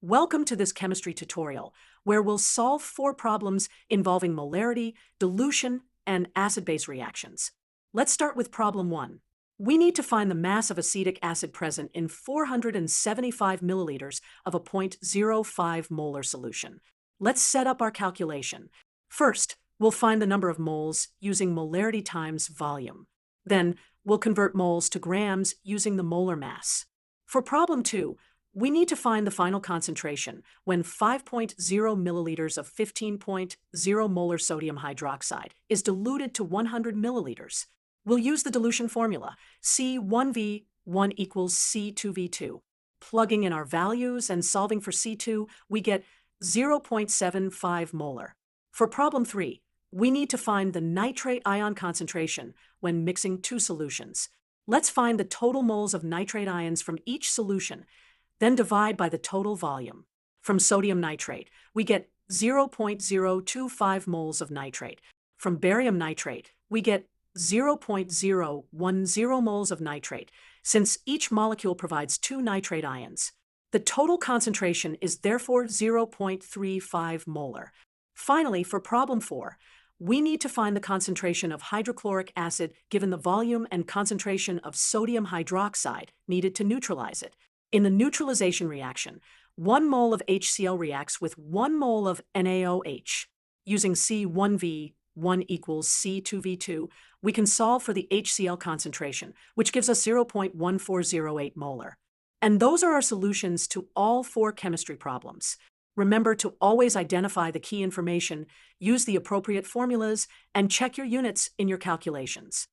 Welcome to this chemistry tutorial, where we'll solve 4 problems involving molarity, dilution, and acid-base reactions. Let's start with problem 1. We need to find the mass of acetic acid present in 475 milliliters of a 0.05 molar solution. Let's set up our calculation. First, we'll find the number of moles using molarity times volume. Then, we'll convert moles to grams using the molar mass. For problem 2, we need to find the final concentration when 5.0 milliliters of 15.0 molar sodium hydroxide is diluted to 100 milliliters. We'll use the dilution formula, C1V1 equals C2V2. Plugging in our values and solving for C2, we get 0.75 molar. For problem 3, we need to find the nitrate ion concentration when mixing 2 solutions. Let's find the total moles of nitrate ions from each solution, then divide by the total volume. From sodium nitrate, we get 0.025 moles of nitrate. From barium nitrate, we get 0.010 moles of nitrate, since each molecule provides 2 nitrate ions. The total concentration is therefore 0.35 molar. Finally, for problem 4, we need to find the concentration of hydrochloric acid given the volume and concentration of sodium hydroxide needed to neutralize it. In the neutralization reaction, 1 mole of HCl reacts with 1 mole of NaOH. Using C1V1 equals C2V2, we can solve for the HCl concentration, which gives us 0.1408 molar. And those are our solutions to all 4 chemistry problems. Remember to always identify the key information, use the appropriate formulas, and check your units in your calculations.